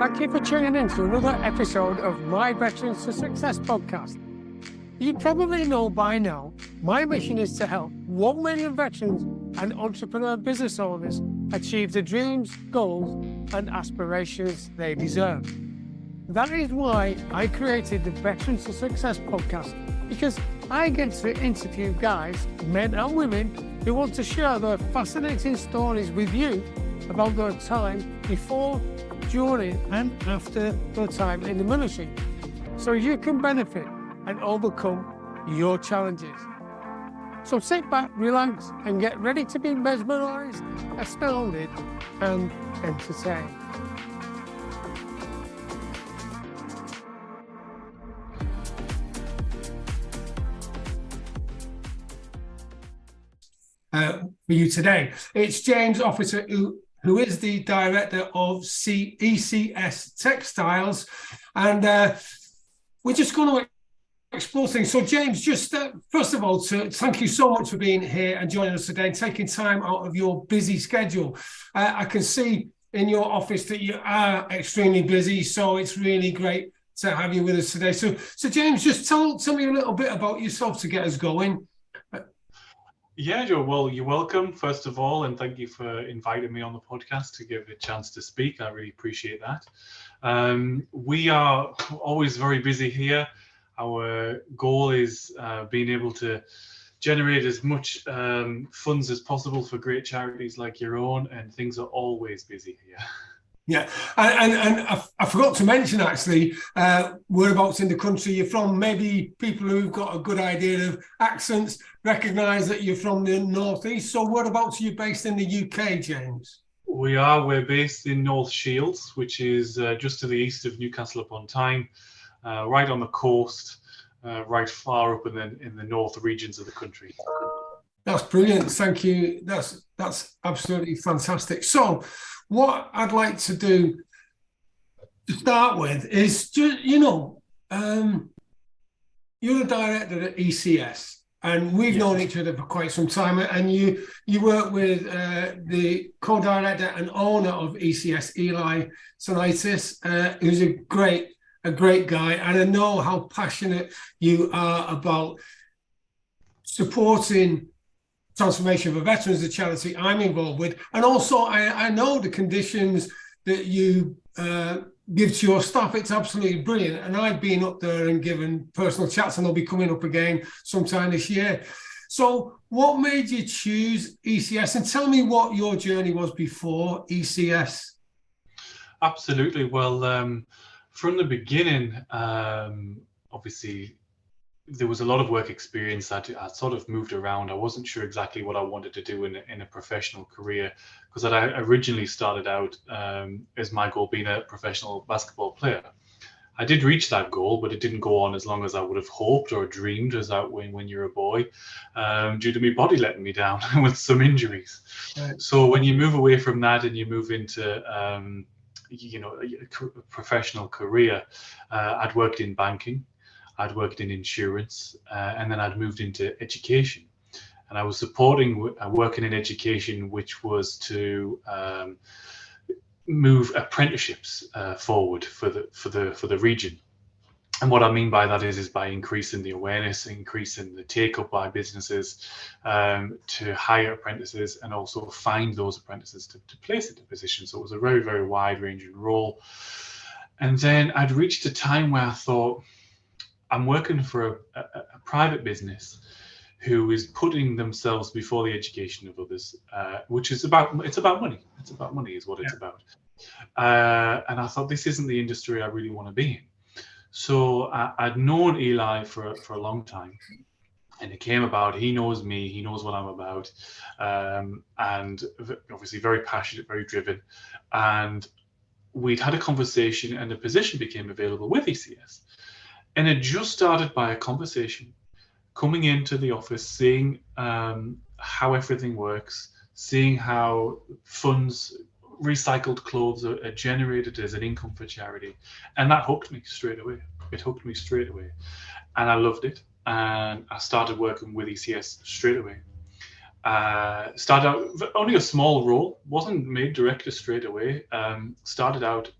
Thank you for tuning in to another episode of my Veterans to Success podcast. You probably know by now, my mission is to help 1 million veterans and entrepreneur business owners achieve the dreams, goals, and aspirations they deserve. That is why I created the Veterans to Success podcast, because I get to interview guys, men and women, who want to share their fascinating stories with you about their time before, during, and after their time in the military, so you can benefit and overcome your challenges. So sit back, relax, and get ready to be mesmerized, astounded, and entertained. For you today, it's James Officer, who is the director of ECS Textiles, and we're just going to explore things. So James, just first of all, to thank you so much for being here and joining us today and taking time out of your busy schedule. I can see in your office that you are extremely busy, so it's really great to have you with us today. So James, just tell me a little bit about yourself to get us going. Yeah, Joe. Well, you're welcome, first of all, and thank you for inviting me on the podcast to give a chance to speak. I really appreciate that. We are always very busy here. Our goal is being able to generate as much funds as possible for great charities like your own, and things are always busy here. Yeah, and I forgot to mention, actually, whereabouts in the country you're from. Maybe people who've got a good idea of accents recognise that you're from the northeast. So whereabouts are you based in the UK, James? We're based in North Shields, which is just to the east of Newcastle upon Tyne, right on the coast, right far up in the north regions of the country. That's brilliant. Thank you. That's absolutely fantastic. So what I'd like to do to start with is just, you're the director at ECS, and we've known each other for quite some time, and you work with the co-director and owner of ECS, Eli Sonitis, who's a great guy, and I know how passionate you are about supporting Transformation for Veterans, the charity I'm involved with, and also I know the conditions that you give to your staff. It's absolutely brilliant, and I've been up there and given personal chats, and I'll be coming up again sometime this year. So what made you choose ECS, and tell me what your journey was before ECS? Absolutely. Well, from the beginning, obviously there was a lot of work experience. I sort of moved around. I wasn't sure exactly what I wanted to do in a professional career, because I originally started out as my goal being a professional basketball player. I did reach that goal, but it didn't go on as long as I would have hoped or dreamed as out when you're a boy, due to my body letting me down with some injuries. Right. So when you move away from that and you move into a professional career, I'd worked in banking, I'd worked in insurance, and then I'd moved into education. And I was supporting working in education, which was to move apprenticeships forward for the region. And what I mean by that is by increasing the awareness, increasing the take-up by businesses to hire apprentices, and also find those apprentices to place into positions. So it was a very, very wide-ranging role. And then I'd reached a time where I thought, I'm working for a private business who is putting themselves before the education of others, which is about money. It's about money is what it's about. And I thought, this isn't the industry I really want to be in. So I'd known Eli for a long time, and it came about, he knows me, he knows what I'm about, and obviously very passionate, very driven. And we'd had a conversation, and a position became available with ECS. And it just started by a conversation, coming into the office, seeing how everything works, seeing how funds, recycled clothes are generated as an income for charity. And that hooked me straight away. It hooked me straight away. And I loved it. And I started working with ECS straight away. Started out only a small role, wasn't made director straight away. Started out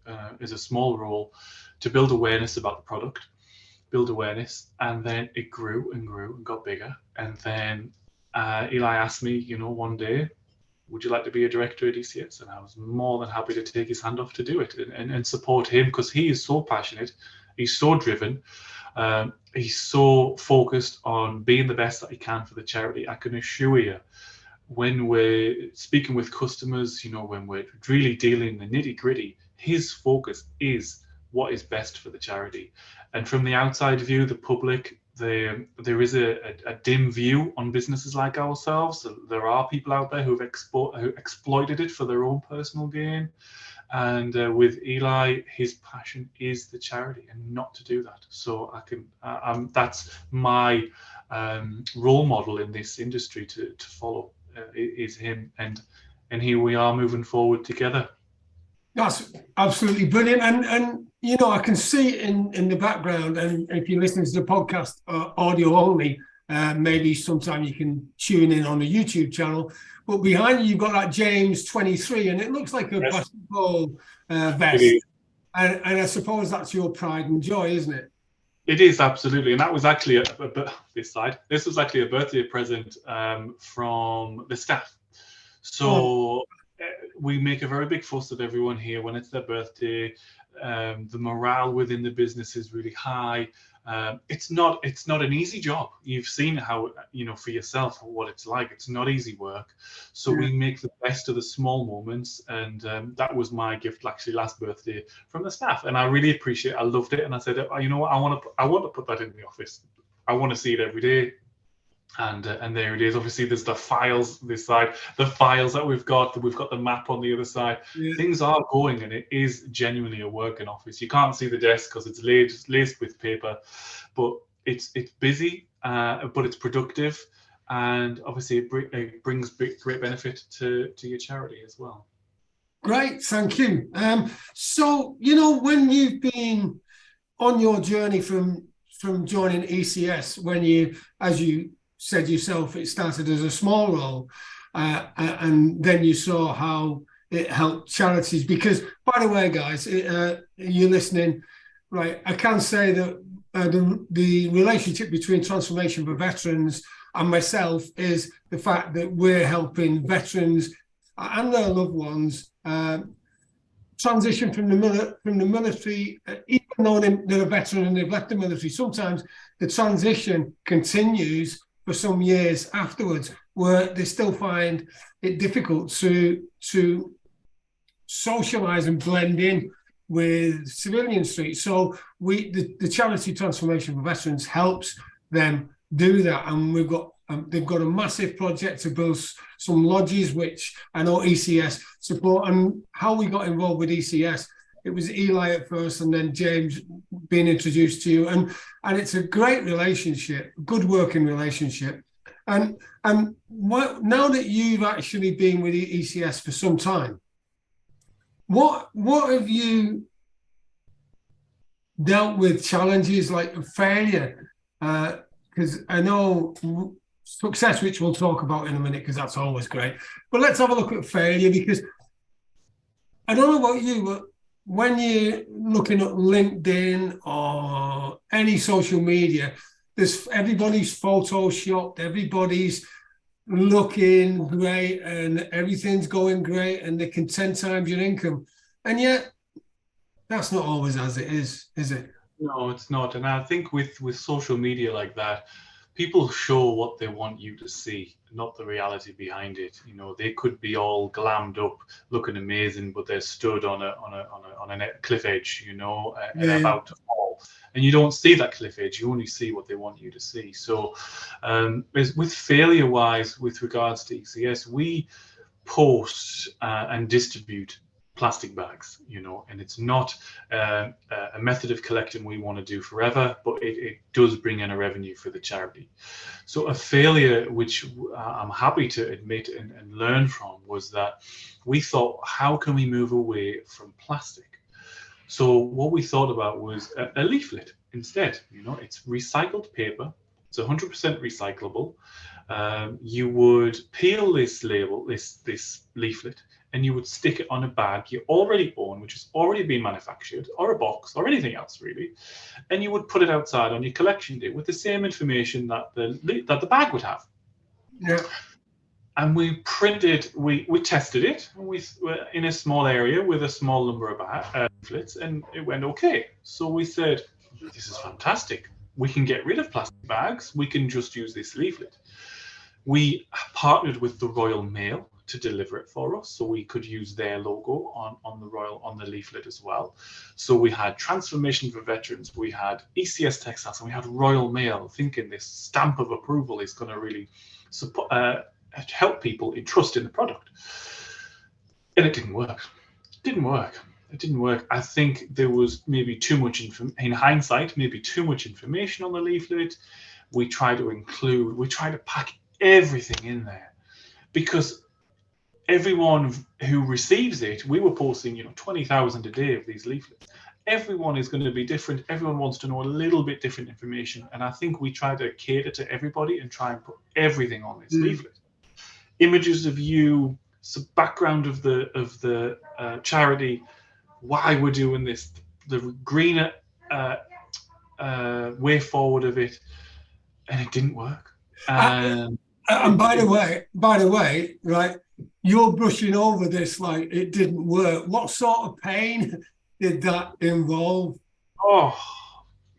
as a small role to build awareness about the product, build awareness, and then it grew and grew and got bigger. And then Eli asked me, one day, would you like to be a director at ECS? And I was more than happy to take his hand off to do it and support him, because he is so passionate, he's so driven. He's so focused on being the best that he can for the charity. I can assure you, when we're speaking with customers, when we're really dealing the nitty gritty, his focus is what is best for the charity. And from the outside view, the public, there is a dim view on businesses like ourselves. There are people out there who exploited it for their own personal gain. And with Eli, his passion is the charity and not to do that. So that's my role model in this industry to follow, is him. And here we are moving forward together. That's absolutely brilliant. And I can see in the background, and if you're listening to the podcast audio only, maybe sometime you can tune in on the YouTube channel. But behind you, you've got that James 23, and it looks like a basketball vest. And I suppose that's your pride and joy, isn't it? It is, absolutely. And that was actually this was actually a birthday present from the staff. So we make a very big fuss of everyone here when it's their birthday. The morale within the business is really high. It's not an easy job. You've seen how, for yourself, what it's like. It's not easy work. So we make the best of the small moments. And that was my gift actually last birthday from the staff. And I really appreciate it. I loved it. And I said, you know what, I want to put that in the office. I want to see it every day. And there it is. Obviously, there's the files this side, the files that we've got the map on the other side. Things are going, and it is genuinely a working office. You can't see the desk because it's laced with paper, but it's busy, but it's productive, and obviously it brings great benefit to your charity as well. Great, thank you. So when you've been on your journey from joining ECS, when you, as you said yourself, it started as a small role, and then you saw how it helped charities. Because, by the way, guys, you're listening, right? I can say that the relationship between Transformation for Veterans and myself is the fact that we're helping veterans and their loved ones transition from the military, even though they're a veteran and they've left the military. Sometimes the transition continues for some years afterwards, where they still find it difficult to socialize and blend in with civilian streets. So the charity Transformation for Veterans helps them do that, and they've got a massive project to build some lodges, which I know ECS support. And how we got involved with ECS, it was Eli at first, and then James being introduced to you, and it's a great relationship, good working relationship. And now that you've actually been with ECS for some time, what have you dealt with challenges like failure? Because I know success, which we'll talk about in a minute, because that's always great. But let's have a look at failure, because I don't know about you, but when you're looking at LinkedIn or any social media, everybody's photoshopped, everybody's looking great, and everything's going great, and they can 10 times your income. And yet, that's not always as it is it? No, it's not. And I think with social media like that, people show what they want you to see, not the reality behind it. They could be all glammed up, looking amazing, but they're stood on a cliff edge, and about to fall. And you don't see that cliff edge. You only see what they want you to see. So, with failure-wise, with regards to ECS, we post and distribute plastic bags, and it's not a method of collecting we want to do forever, but it does bring in a revenue for the charity. So a failure, which I'm happy to admit and learn from, was that we thought, how can we move away from plastic? So what we thought about was a leaflet instead. It's recycled paper. It's 100% recyclable. you would peel this label, this leaflet, and you would stick it on a bag you already own, which has already been manufactured, or a box, or anything else really, and you would put it outside on your collection day with the same information that the bag would have. Yeah. And we tested it in a small area with a small number of leaflets, and it went okay. So we said, this is fantastic. We can get rid of plastic bags. We can just use this leaflet. We partnered with the Royal Mail to deliver it for us, so we could use their logo on the leaflet as well. So we had Transformation for Veterans, we had ECS Textiles, and we had Royal Mail, thinking this stamp of approval is going to really support, help people in trust in the product. And it didn't work. It didn't work. I think there was maybe too much in hindsight, maybe too much information on the leaflet. We try to pack everything in there, because everyone who receives it, we were posting 20,000 a day of these leaflets. Everyone is going to be different. Everyone wants to know a little bit different information, and I think we try to cater to everybody and try and put everything on this leaflet. Images of you, some background of the charity, why we're doing this, the greener way forward of it, and it didn't work. And by the way, right, you're brushing over this like it didn't work. What sort of pain did that involve? Oh,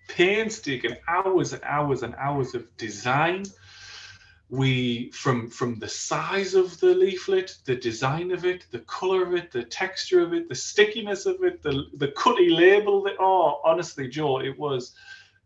painstaking, hours and hours and hours of design. We from the size of the leaflet, the design of it, the color of it, the texture of it, the stickiness of it, the cutty label. Honestly, Joe, it was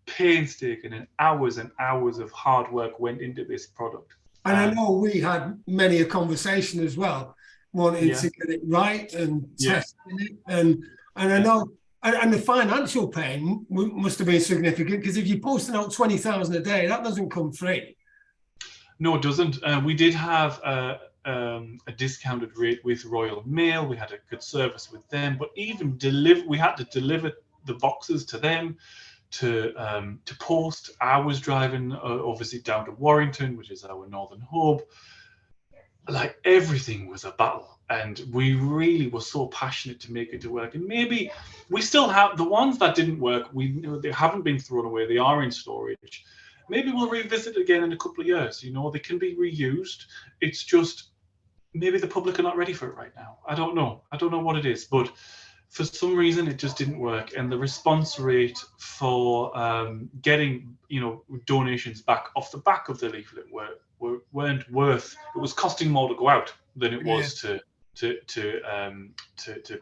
painstaking, and hours of hard work went into this product. And I know we had many a conversation as well, wanting to get it right and testing it, and I know, and the financial pain must have been significant, because if you're posting out 20,000 a day, that doesn't come free. No, it doesn't. We did have a discounted rate with Royal Mail. We had a good service with them, but even we had to deliver the boxes to them to post. I was driving obviously down to Warrington, which is our northern hub. Like, everything was a battle, and we really were so passionate to make it to work. And maybe we still have the ones that didn't work. They haven't been thrown away. They are in storage. Maybe we'll revisit again in a couple of years. They can be reused. It's just maybe the public are not ready for it right now. I don't know what it is, but for some reason it just didn't work. And the response rate for getting donations back off the back of the leaflet weren't worth. It was costing more to go out than it was to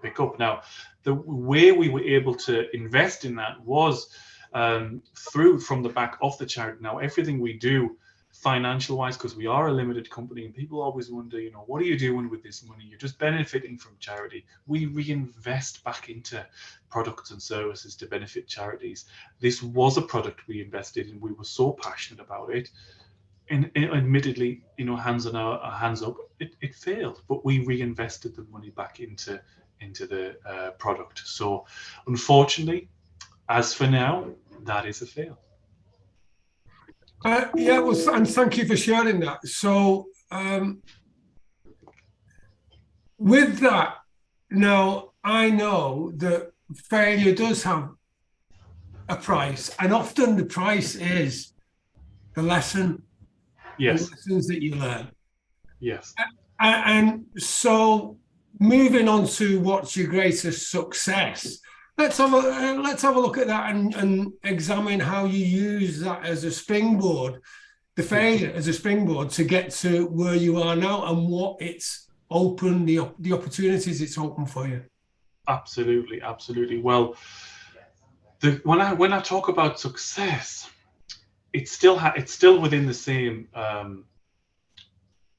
pick up. Now, the way we were able to invest in that was from the back of the charity. Now, everything we do financial wise, because we are a limited company, and people always wonder, what are you doing with this money? You're just benefiting from charity. We reinvest back into products and services to benefit charities. This was a product we invested in. We were so passionate about it. And admittedly, hands up, it failed, but we reinvested the money back into the product. So unfortunately, as for now, that is a fail. And thank you for sharing that. So with that, now I know that failure does have a price, and often the price is the lesson. Yes. The lessons that you learn. Yes. And so moving on to what's your greatest success. Let's have a look at that and examine how you use that as a springboard, the failure as a springboard to get to where you are now, and what it's opened, the opportunities it's opened for you. Absolutely. Well, when I talk about success, it's still within the same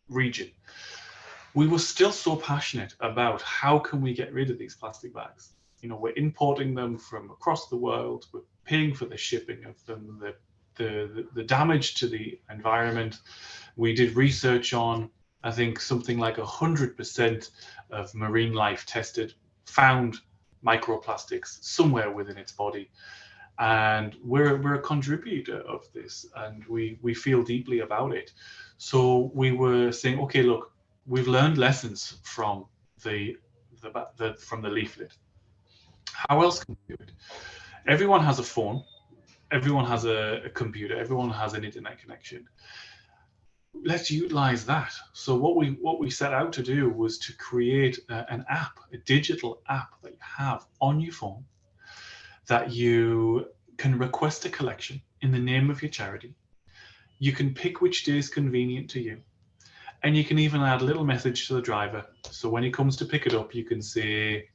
region. We were still so passionate about how can we get rid of these plastic bags. We're importing them from across the world. We're paying for the shipping of them, the damage to the environment. We did research on, I think, something like 100% of marine life tested found microplastics somewhere within its body. And we're a contributor of this, and we feel deeply about it. So we were saying, okay, look, we've learned lessons from from the leaflet. How else can we do it? Everyone has a phone, everyone has a computer, everyone has an internet connection. Let's utilize that. So what we set out to do was to create an app, a digital app that you have on your phone, that you can request a collection in the name of your charity. You can pick which day is convenient to you, and you can even add a little message to the driver. So when he comes to pick it up, you can say,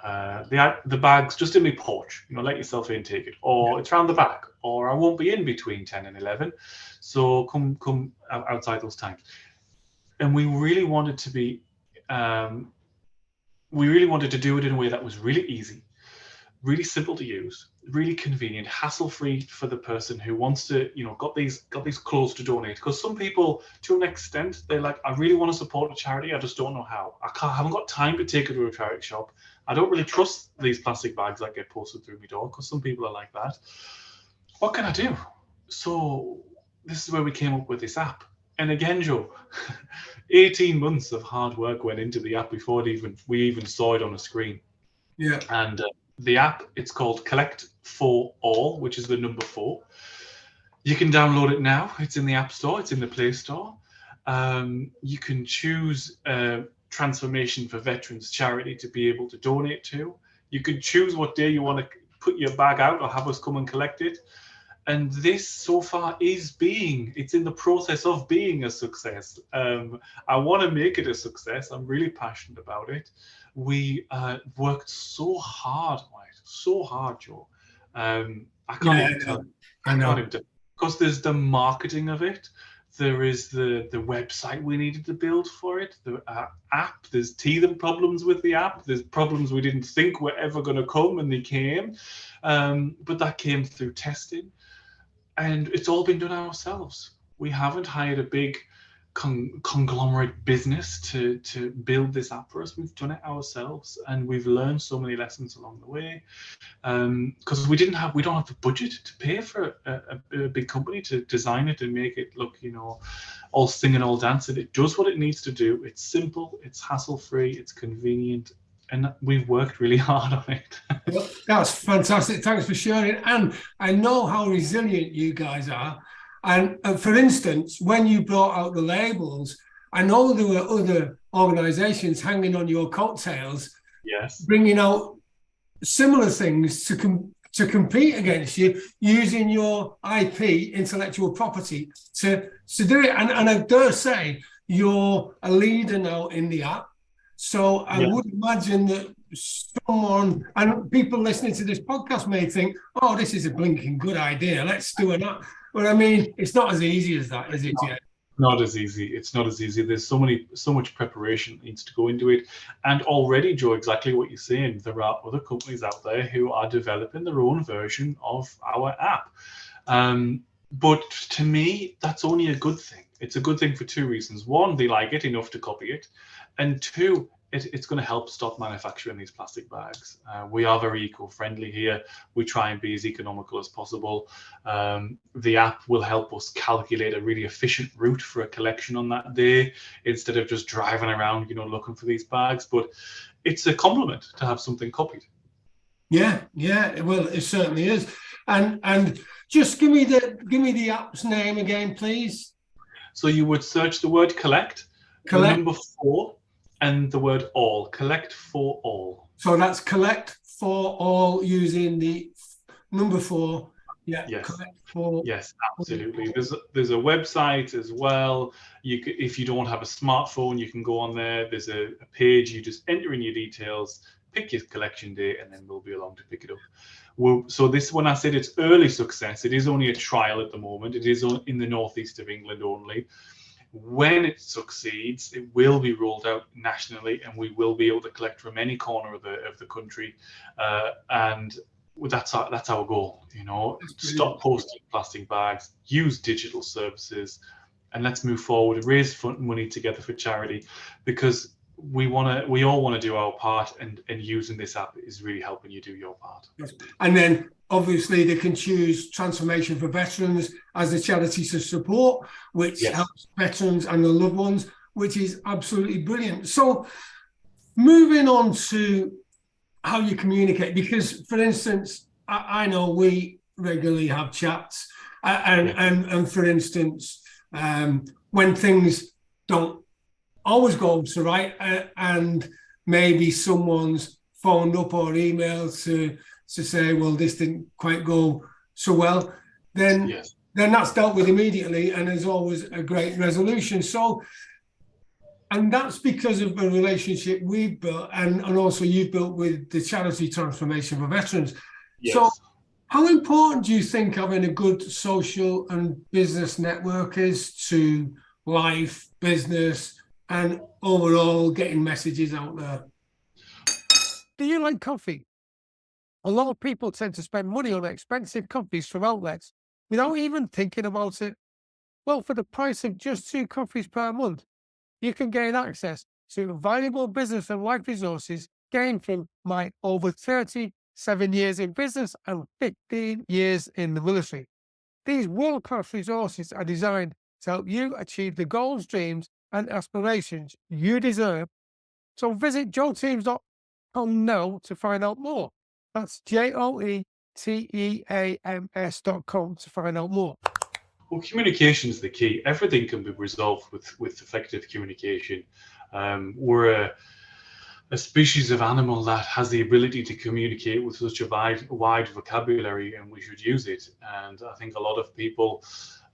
the bag's just in my porch, let yourself in, take it, or it's round the back, or I won't be in between 10 and 11, so come outside those times. And we really wanted to do it in a way that was really easy, really simple to use, really convenient, hassle-free for the person who wants to, got these clothes to donate. Because some people, to an extent, they're like, I really want to support a charity, I just don't know how. I haven't got time to take it to a charity shop. I don't really trust these plastic bags that get posted through my door, because some people are like that. What can I do? So this is where we came up with this app. And again, Joe, 18 months of hard work went into the app before we even saw it on a screen. Yeah. And the app, it's called Collect for All, which is the number 4. You can download it now. It's in the App Store. It's in the Play Store. You can choose Transformation for Veterans charity to be able to donate to. You can choose what day you want to put your bag out or have us come and collect it. And this so far it's in the process of being a success. I want to make it a success. I'm really passionate about it. We worked so hard on it, so hard, Joe. I can't even tell. I know. Because there's the marketing of it. There is the website we needed to build for it, the app. There's teething problems with the app. There's problems we didn't think were ever going to come, and they came. But that came through testing. And it's all been done ourselves. We haven't hired a big conglomerate business to build this app for us. We've done it ourselves, and we've learned so many lessons along the way. Because we don't have the budget to pay for a big company to design it and make it look, all singing, all dancing. It does what it needs to do. It's simple, it's hassle-free, it's convenient, and we've worked really hard on it. Well, that's fantastic. Thanks for sharing. And I know how resilient you guys are. And for instance, when you brought out the labels, I know there were other organizations hanging on your coattails, yes, bringing out similar things to compete against you, using your IP, intellectual property, to do it. And I dare say you're a leader now in the app. So I would imagine that someone, and people listening to this podcast may think, oh, this is a blinking good idea, let's do an app. But I mean, it's not as easy as that, is it, Jay? Not as easy. It's not as easy. There's so much preparation that needs to go into it. And already, Joe, exactly what you're saying, there are other companies out there who are developing their own version of our app. But to me, that's only a good thing. It's a good thing for 2 reasons. One, they like it enough to copy it. And 2, it's going to help stop manufacturing these plastic bags. We are very eco-friendly here. We try and be as economical as possible. The app will help us calculate a really efficient route for a collection on that day, instead of just driving around, looking for these bags. But it's a compliment to have something copied. Yeah, well, it certainly is. And just give me the app's name again, please. So you would search the word collect. The number 4. And the word all, Collect for All. So that's Collect for All using the number 4. Yeah. Yes. Collect for. Yes, absolutely. There's a website as well. If you don't have a smartphone, you can go on there. There's a page. You just enter in your details, pick your collection date, and then we'll be along to pick it up. So this, when I said it's early success, it is only a trial at the moment. It is in the northeast of England only. When it succeeds, it will be rolled out nationally, and we will be able to collect from any corner of the country. And that's our goal. Stop posting plastic bags, use digital services, and let's move forward and raise money together for charity. Because we all want to do our part, and using this app is really helping you do your part. And then obviously they can choose Transformation for Veterans as the charity to support, which helps veterans and their loved ones, which is absolutely brilliant. So moving on to how you communicate, because for instance, I know we regularly have chats and for instance, when things don't always go so right, and maybe someone's phoned up or emailed to say, well, this didn't quite go so well, then that's dealt with immediately, and there's always a great resolution. So, and that's because of the relationship we've built, and also you've built with the charity Transformation for Veterans. Yes. So how important do you think having a good social and business network is to life, business, and overall getting messages out there? Do you like coffee? A lot of people tend to spend money on expensive coffees from outlets without even thinking about it. Well, for the price of just 2 coffees per month, you can gain access to valuable business and life resources gained from my over 37 years in business and 15 years in the military. These world-class resources are designed to help you achieve the goals, dreams, and aspirations you deserve. So visit joeteams.com now to find out more. That's JOETEAMS.com to find out more. Well, communication is the key. Everything can be resolved with effective communication. We're a species of animal that has the ability to communicate with such a wide vocabulary, and we should use it. And I think a lot of people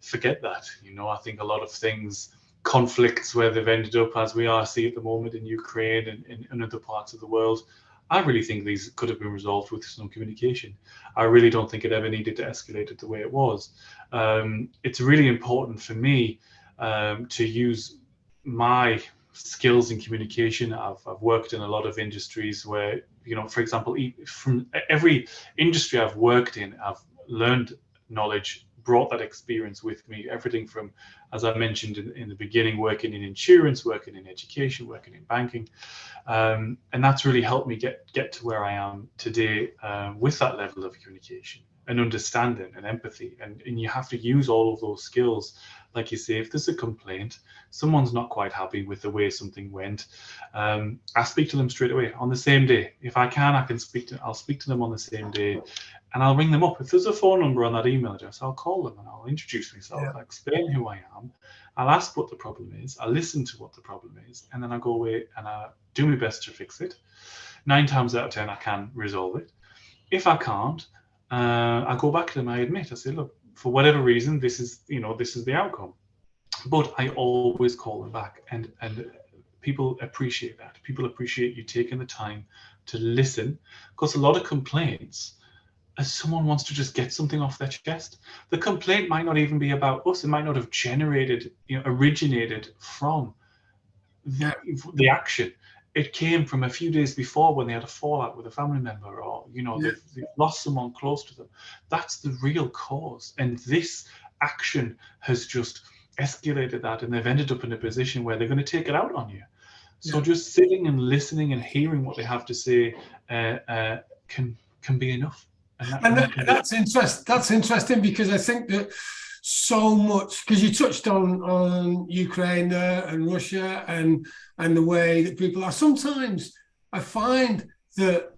forget that. I think a lot of things, conflicts where they've ended up, as we see at the moment in Ukraine and in other parts of the world, I really think these could have been resolved with some communication. I really don't think it ever needed to escalate it the way it was. It's really important for me to use my skills in communication. I've worked in a lot of industries where, for example, from every industry I've worked in, I've learned knowledge, brought that experience with me. Everything from, as I mentioned in the beginning, working in insurance, working in education, working in banking. And that's really helped me get to where I am today with that level of communication and understanding and empathy. And you have to use all of those skills. Like you say, if there's a complaint, someone's not quite happy with the way something went, I speak to them straight away on the same day. If I can, I'll speak to them on the same day, and I'll ring them up. If there's a phone number on that email address, I'll call them and I'll introduce myself. I'll explain who I am. I'll ask what the problem is. I'll listen to what the problem is, and then I go away and I do my best to fix it. 9 times out of 10, I can resolve it. If I can't, I go back to them. I admit, I say, look, for whatever reason, this is the outcome. But I always call them back, and people appreciate that. People appreciate you taking the time to listen, because a lot of complaints, as someone wants to just get something off their chest. The complaint might not even be about us. It might not have originated from the action. It came from a few days before when they had a fallout with a family member, or they've lost someone close to them. That's the real cause, and this action has just escalated that, and they've ended up in a position where they're going to take it out on you. So just sitting and listening and hearing what they have to say can be enough. That's interesting because I think that so much, because you touched on Ukraine there and Russia and the way that people are. Sometimes I find that,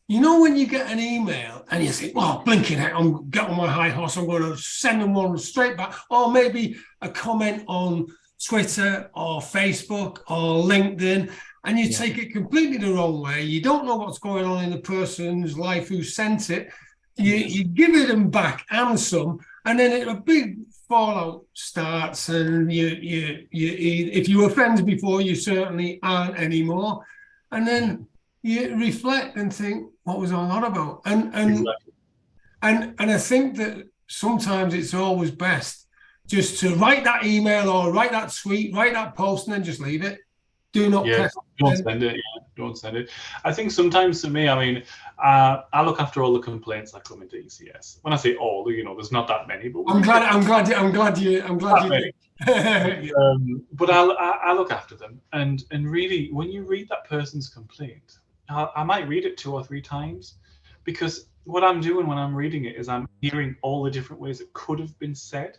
when you get an email and you think, well, blinking heck, I'm getting on my high horse, I'm going to send them one straight back, or maybe a comment on Twitter or Facebook or LinkedIn, and you take it completely the wrong way. You don't know what's going on in the person's life who sent it. You give it them back and some, and then a big fallout starts. And you if you were friends before, you certainly aren't anymore. And then you reflect and think, what was all that about? And I think that sometimes it's always best just to write that email or write that tweet, write that post, and then just leave it. Do not press. Don't send it. Don't send it. I think sometimes for me, I look after all the complaints that come into ECS. When I say all, there's not that many, but I'm glad you. But I look after them, and really, when you read that person's complaint, I might read it 2 or 3 times, because what I'm doing when I'm reading it is I'm hearing all the different ways it could have been said.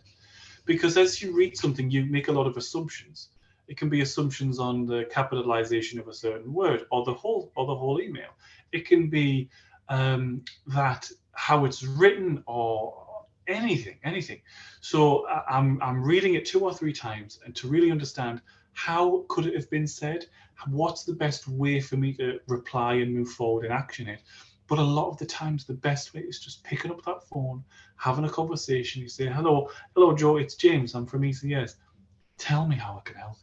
Because as you read something, you make a lot of assumptions. It can be assumptions on the capitalization of a certain word, or the whole email. It can be that how it's written, or anything. So I'm reading it 2 or 3 times, and to really understand how could it have been said, what's the best way for me to reply and move forward and action it. But a lot of the times, the best way is just picking up that phone, having a conversation. You say, hello, Joe, it's James. I'm from ECS. Tell me how I can help,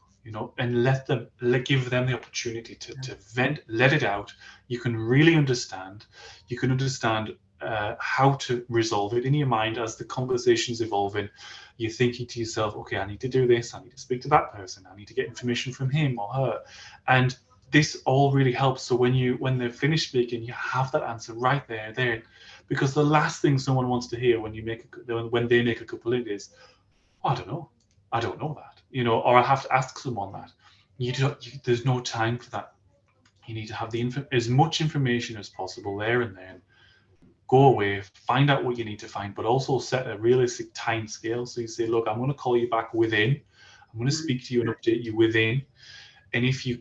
and give them the opportunity to vent, let it out. You can really understand. You can understand how to resolve it in your mind as the conversation's evolving. You're thinking to yourself, okay, I need to do this. I need to speak to that person. I need to get information from him or her. And this all really helps. So when they're finished speaking, you have that answer right there. Because the last thing someone wants to hear when they make a complaint is, oh, I don't know that, or I have to ask someone that. There's no time for that. You need to have as much information as possible there and then. Go away, find out what you need to find, but also set a realistic time scale. So you say, look, I'm going to call you back within. I'm going to speak to you and update you within. And if you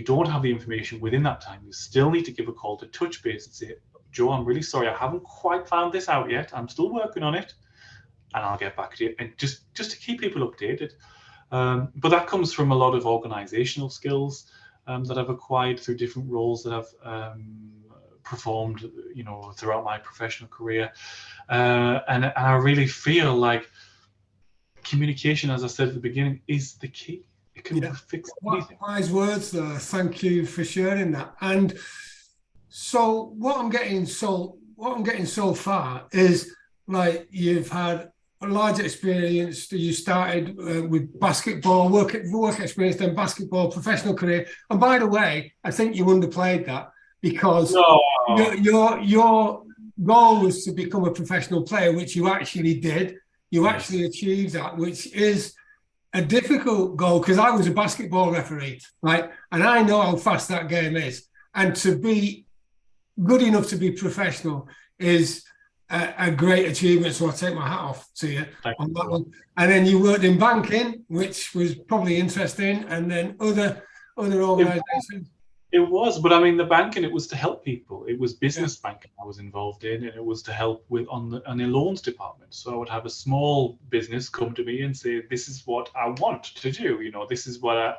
don't have the information within that time, you still need to give a call to touch base and say, Joe, I'm really sorry, I haven't quite found this out yet. I'm still working on it, and I'll get back to you. And just to keep people updated. But that comes from a lot of organizational skills that I've acquired through different roles that I've performed, throughout my professional career. And I really feel like communication, as I said at the beginning, is the key. It can fix anything. Wise words there. Thank you for sharing that. And so what I'm getting so far is, like, you've had a large experience. You started with basketball, work experience, then basketball, professional career. And by the way, I think you underplayed that, because your goal was to become a professional player, which you actually did. You actually achieved that, which is a difficult goal, because I was a basketball referee, right? And I know how fast that game is. And to be good enough to be professional is a great achievement. So I take my hat off to you on that one. And then you worked in banking, which was probably interesting, and then other organizations. It was, but I mean, the banking, it was to help people. It was business banking I was involved in, and it was to help with on the loans department. So I would have a small business come to me and say, "This is what I want to do. This is where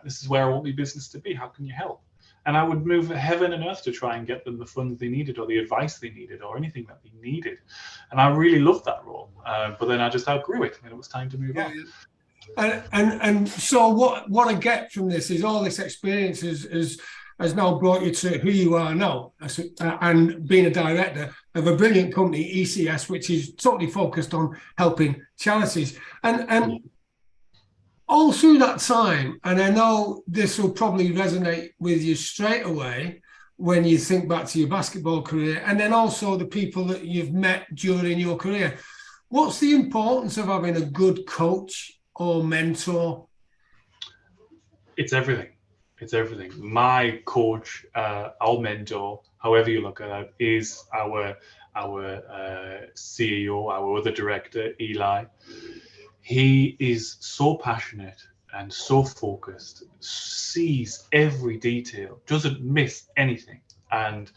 I want my business to be. How can you help?" And I would move heaven and earth to try and get them the funds they needed, or the advice they needed, or anything that they needed. And I really loved that role. But then I just outgrew it, and it was time to move on. And so what I get from this is all this experience has now brought you to who you are now, and being a director of a brilliant company, ECS, which is totally focused on helping charities. And all through that time, and I know this will probably resonate with you straight away when you think back to your basketball career, and then also the people that you've met during your career. What's the importance of having a good coach or mentor? It's everything. It's everything. My coach, our mentor, however you look at it, is our CEO, our other director, Eli. He is so passionate and so focused, sees every detail, doesn't miss anything. And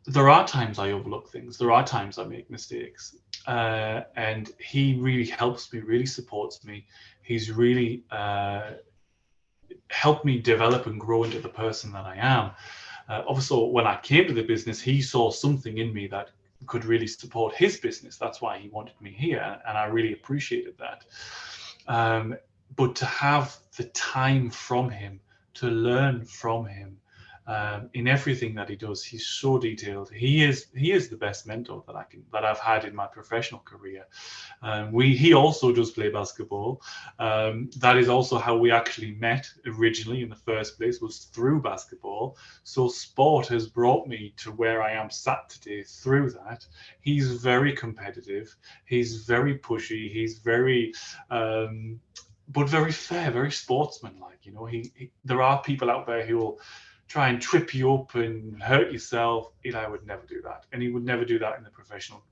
there are times I overlook things. There are times I make mistakes. And he really helps me, really supports me. He's really helped me develop and grow into the person that I am. Also, when I came to the business, he saw something in me that could really support his business. That's why he wanted me here, and I really appreciated that. But to have the time from him, to learn from him, in everything that he does, he's so detailed. He is the best mentor that I've had in my professional career. He also does play basketball. That is also how we actually met originally in the first place, was through basketball. So sport has brought me to where I am sat today through that. He's very competitive. He's very pushy. He's very but very fair, very sportsmanlike. You know, there are people out there who will try and trip you up and hurt yourself. Eli would never do that, and he would never do that in the professional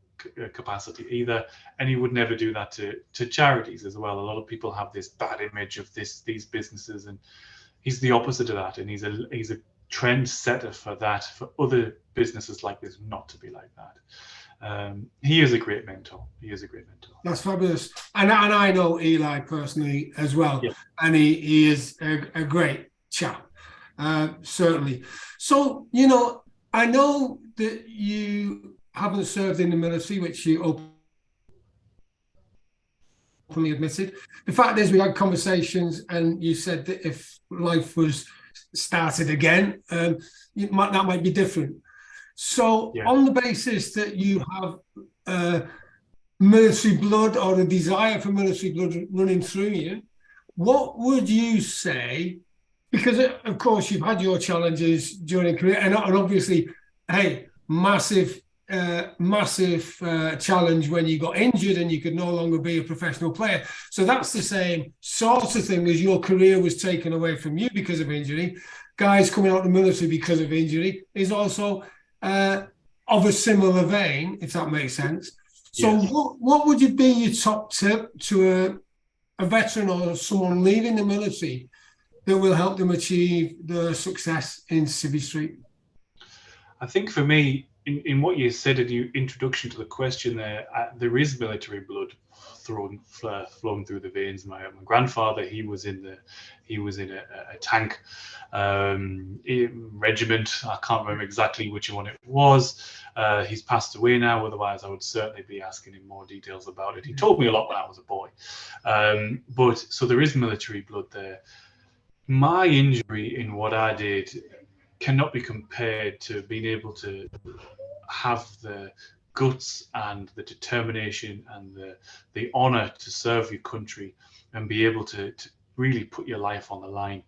capacity either, and he would never do that to charities as well. A lot of people have this bad image of these businesses, and he's the opposite of that, and he's a trend setter for that, for other businesses like this not to be like that. He is a great mentor. That's fabulous. And I know Eli personally as well. Yeah. And he is a great chap, certainly. So, you know, I know that you haven't served in the military, which you openly admitted. The fact is, we had conversations and you said that if life was started again, that might be different. So on the basis that you have military blood, or a desire for military blood running through you, what would you say? Because of course you've had your challenges during your career, and obviously, hey, massive challenge when you got injured and you could no longer be a professional player. So that's the same sort of thing as your career was taken away from you because of injury. Guys coming out of the military because of injury is also of a similar vein, if that makes sense. So yes. What would you be your top tip to a veteran or someone leaving the military that will help them achieve the success in Civvy Street? I think for me, in what you said in your introduction to the question there is military blood flowing through the veins. My grandfather, he was in a tank regiment. I can't remember exactly which one it was. He's passed away now. Otherwise, I would certainly be asking him more details about it. He told me a lot when I was a boy. But so there is military blood there. My injury in what I did cannot be compared to being able to have the guts and the determination and the honor to serve your country and be able to really put your life on the line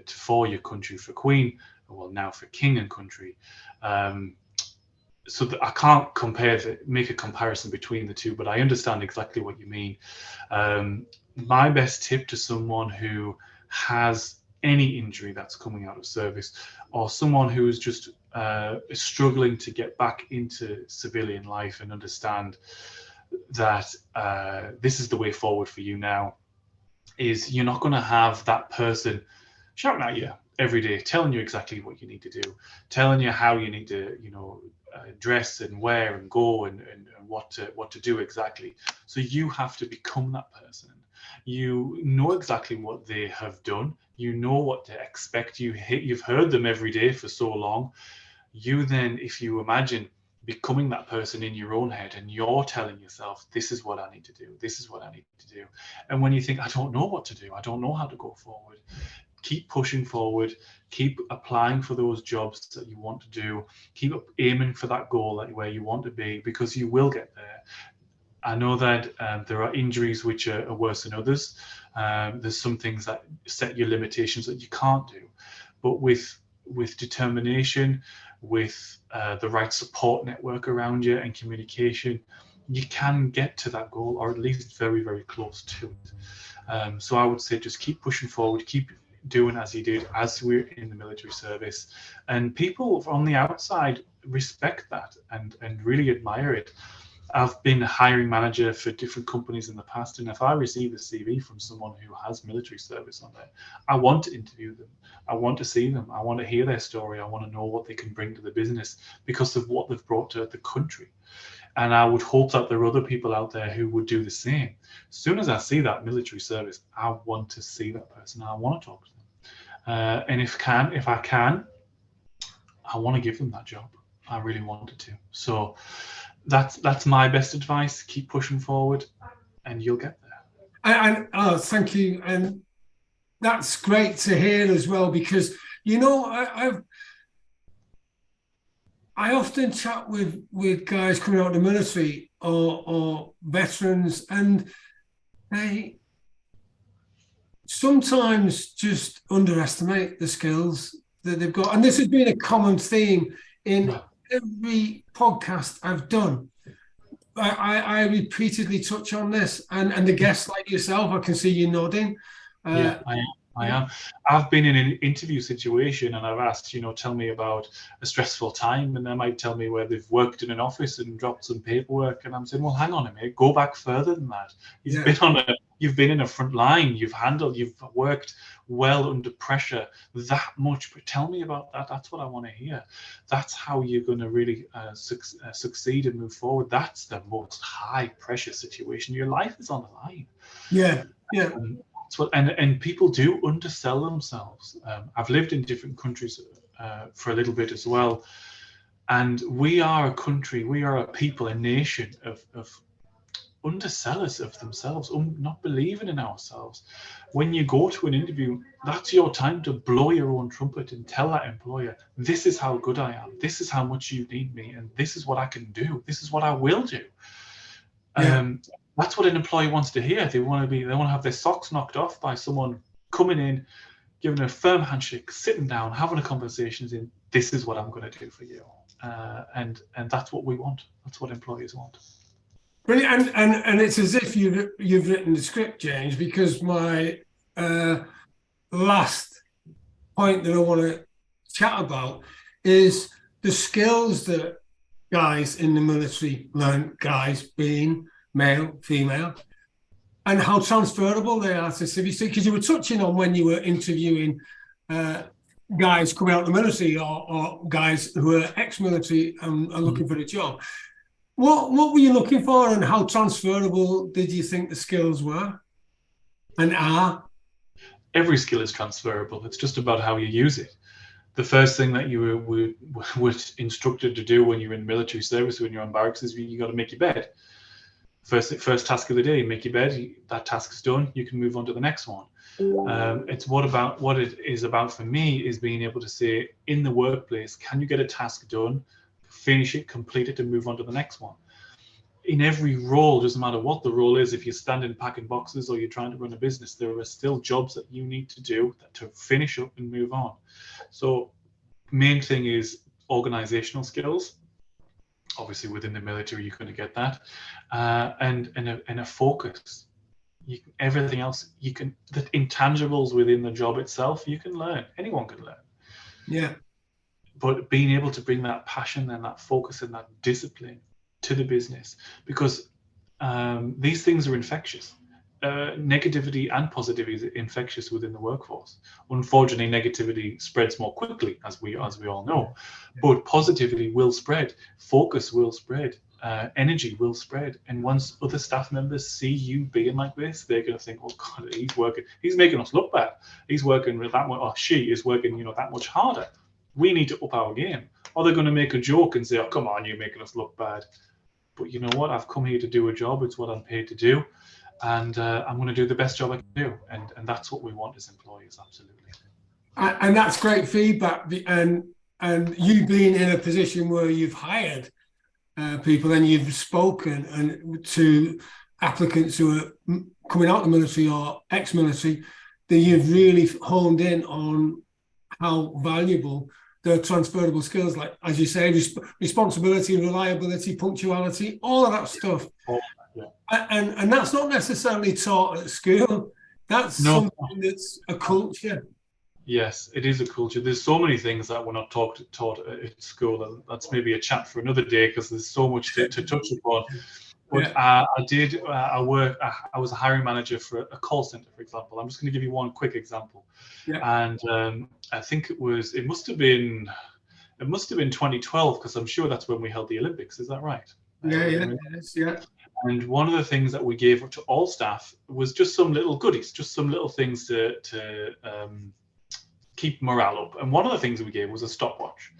for your country, for Queen, well now for King and country. So I can't make a comparison between the two, but I understand exactly what you mean. My best tip to someone who has any injury that's coming out of service, or someone who is just struggling to get back into civilian life and understand that this is the way forward for you now, is you're not going to have that person shouting at you every day, telling you exactly what you need to do, telling you how you need to, dress and wear and go and what to do exactly. So you have to become that person. You know exactly what they have done. You know what to expect. You've heard them every day for so long. You then, if you imagine becoming that person in your own head and you're telling yourself, this is what I need to do. This is what I need to do. And when you think, I don't know what to do, I don't know how to go forward, keep pushing forward, keep applying for those jobs that you want to do, keep aiming for that goal where you want to be, because you will get there. I know that there are injuries which are worse than others. There's some things that set your limitations that you can't do, but with determination, with the right support network around you and communication, you can get to that goal, or at least very, very close to it. So I would say just keep pushing forward, keep doing as you did as we're in the military service, and people on the outside respect that and really admire it. I've been a hiring manager for different companies in the past, and if I receive a CV from someone who has military service on there, I want to interview them. I want to see them. I want to hear their story. I want to know what they can bring to the business because of what they've brought to the country. And I would hope that there are other people out there who would do the same. As soon as I see that military service, I want to see that person. I want to talk to them. And if I can, I want to give them that job. I really wanted to. So that's my best advice. Keep pushing forward and you'll get there. And thank you. And that's great to hear as well, because I often chat with guys coming out of the military or veterans, and they sometimes just underestimate the skills that they've got. And this has been a common theme in every podcast I've done. I repeatedly touch on this, and the guests like yourself, I can see you nodding. Yeah, I am. I've been in an interview situation and I've asked, tell me about a stressful time, and they might tell me where they've worked in an office and dropped some paperwork, and I'm saying, well, hang on a minute, go back further than that. You've been in a front line, you've worked well under pressure that much, but tell me about that. That's what I want to hear. That's how you're going to really succeed and move forward. That's the most high pressure situation. Your life is on the line. Yeah, yeah. And people do undersell themselves. I've lived in different countries for a little bit as well, and we are a country, we are a people, a nation of undersellers of themselves, not believing in ourselves. When you go to an interview, that's your time to blow your own trumpet and tell that employer, this is how good I am, this is how much you need me, and this is what I can do, this is what I will do. That's what an employee wants to hear. They want to have their socks knocked off by someone coming in, giving a firm handshake, sitting down, having a conversation, saying, this is what I'm going to do for you. And that's what we want. That's what employees want. Brilliant. And it's as if you've written the script, James, because my last point that I want to chat about is the skills that guys in the military learn, guys being male, female, and how transferable they are to civic. Because you were touching on when you were interviewing guys coming out of the military or guys who are ex-military and are looking for a job. What were you looking for, and how transferable did you think the skills were and are? Every skill is transferable. It's just about how you use it. The first thing that you were instructed to do when you're in military service, when you're on barracks, is you got to make your bed. First task of the day, make your bed. That task is done. You can move on to the next one. It's what it is about for me is being able to say in the workplace, can you get a task done, finish it, complete it, and move on to the next one. In every role, doesn't matter what the role is, if you're standing packing boxes or you're trying to run a business, there are still jobs that you need to do to finish up and move on. So main thing is organizational skills. Obviously within the military you're going to get that, and a focus. Everything else you can, the intangibles within the job itself, you can learn. Anyone can learn. Yeah. But being able to bring that passion and that focus and that discipline to the business, because these things are infectious. Negativity and positivity is infectious within the workforce. Unfortunately, negativity spreads more quickly, as we all know. But positivity will spread, focus will spread, energy will spread. And once other staff members see you being like this, they're going to think, "Oh God, he's making us look bad. He's working that much, or she is working, that much harder. We need to up our game." Or they're going to make a joke and say, "Oh, come on, you're making us look bad." But you know what? I've come here to do a job. It's what I'm paid to do. And I'm going to do the best job I can do. And that's what we want as employees, absolutely. And that's great feedback. And you being in a position where you've hired people and you've spoken to applicants who are coming out of the military or ex-military, that you've really honed in on how valuable the transferable skills, like, as you say, responsibility, reliability, punctuality, all of that stuff. And that's not necessarily taught at school. That's something that's a culture. Yes, it is a culture. There's so many things that we're not taught at school, and that's maybe a chat for another day because there's so much to touch upon. But I was a hiring manager for a call center, for example. I'm just going to give you one quick example. And I think it must have been 2012, because I'm sure that's when we held the Olympics. Is that right? Yeah. And one of the things that we gave to all staff was just some little goodies, just some little things to keep morale up. And one of the things that we gave was a stopwatch,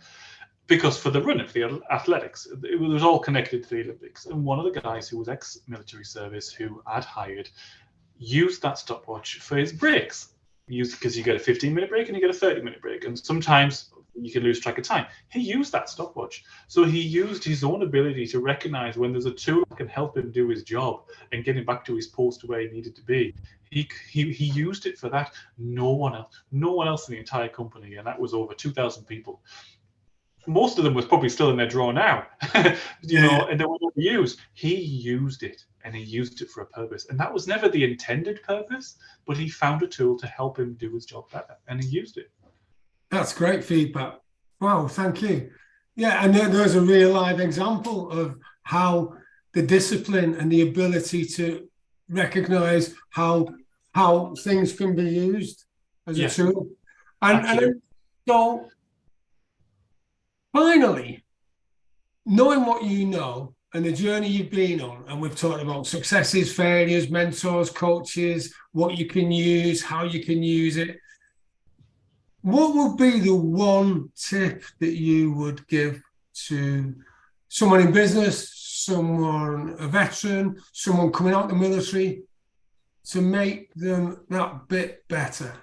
because for the running, for the athletics, it was all connected to the Olympics. And one of the guys who was ex-military service, who I'd hired, used that stopwatch for his breaks. Because you get a 15-minute break and you get a 30-minute break, and sometimes you can lose track of time. He used that stopwatch. So he used his own ability to recognize when there's a tool that can help him do his job and get him back to his post where he needed to be. He used it for that. No one else in the entire company, and that was over 2,000 people, most of them was probably still in their drawer now, you know, and they were not used. He used it, and he used it for a purpose. And that was never the intended purpose, but he found a tool to help him do his job better, and he used it. That's great feedback. Wow, thank you. Yeah, and there's a real live example of how the discipline and the ability to recognize how things can be used as a tool. And so finally, knowing what you know and the journey you've been on, and we've talked about successes, failures, mentors, coaches, what you can use, how you can use it. What would be the one tip that you would give to someone in business, someone, a veteran, someone coming out of the military, to make them that bit better?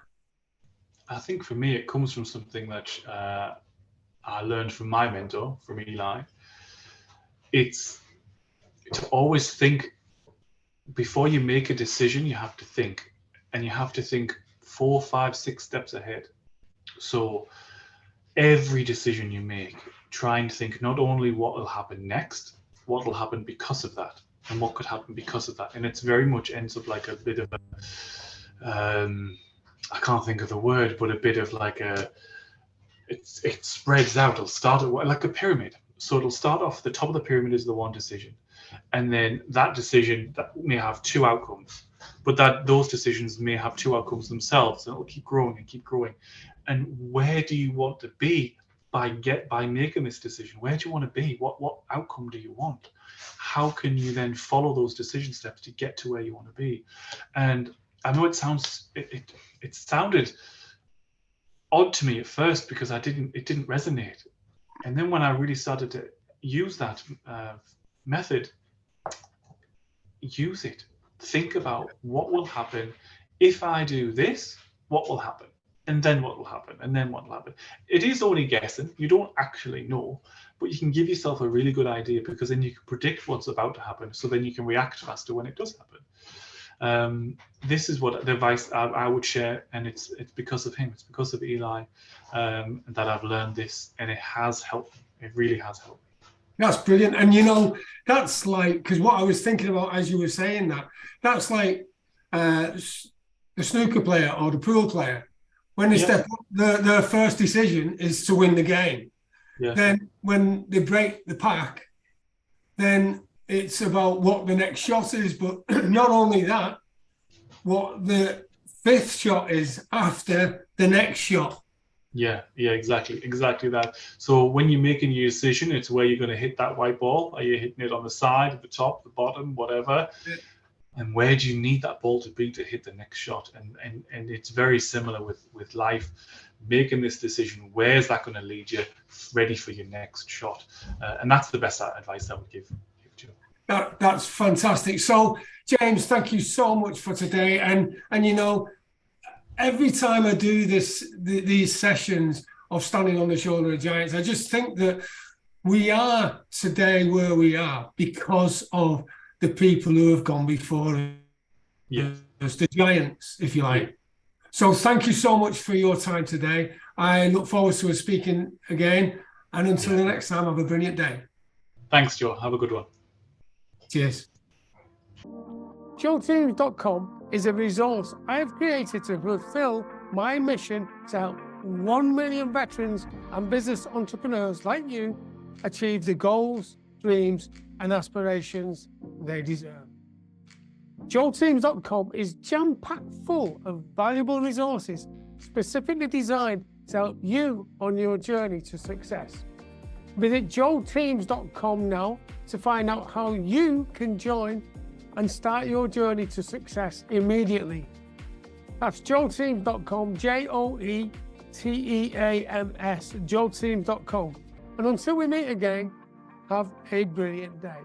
I think for me, it comes from something that I learned from my mentor, from Eli. It's to always think, before you make a decision, you have to think, and you have to think 4, 5, 6 steps ahead. So every decision you make, try and think not only what will happen next, what will happen because of that, and what could happen because of that. And it's very much ends up like a bit of a, I can't think of the word, but a bit of like it spreads out. It'll start like a pyramid. So it'll start off, the top of the pyramid is the one decision. And then that decision that may have 2 outcomes, but those decisions may have 2 outcomes themselves, and it'll keep growing and keep growing. And where do you want to be by making this decision? Where do you want to be? What outcome do you want? How can you then follow those decision steps to get to where you want to be? And I know it sounded odd to me at first, because it didn't resonate. And then when I really started to use that method, use it. Think about what will happen if I do this, what will happen? And then what will happen? And then what will happen? It is only guessing. You don't actually know, but you can give yourself a really good idea, because then you can predict what's about to happen. So then you can react faster when it does happen. This is what the advice I would share, and it's because of him. It's because of Eli that I've learned this, and it has helped. It really has helped. That's brilliant. And you know, that's like, because what I was thinking about as you were saying that's like the snooker player or the pool player. When they step up, their first decision is to win the game. Yeah. Then when they break the pack, then it's about what the next shot is. But not only that, what the 5th shot is after the next shot. Yeah, exactly that. So when you're making your decision, it's where you're going to hit that white ball. Are you hitting it on the side, at the top, the bottom, whatever? Yeah. And where do you need that ball to be to hit the next shot? And it's very similar with life. Making this decision, where's that going to lead you, ready for your next shot? And that's the best advice I would give to you. That's fantastic. So, James, thank you so much for today. And you know, every time I do these sessions of standing on the shoulder of giants, I just think that we are today where we are because of the people who have gone before us, the giants, if you like. Yeah. So thank you so much for your time today. I look forward to us speaking again. And until the next time, have a brilliant day. Thanks, Joe. Have a good one. Cheers. JoeTeams.com is a resource I have created to fulfill my mission to help 1 million veterans and business entrepreneurs like you achieve the goals, dreams, and aspirations they deserve. JoeTeams.com is jam-packed full of valuable resources specifically designed to help you on your journey to success. Visit JoeTeams.com now to find out how you can join and start your journey to success immediately. That's JoeTeams.com, JoeTeams, JoeTeams.com. And until we meet again, have a brilliant day.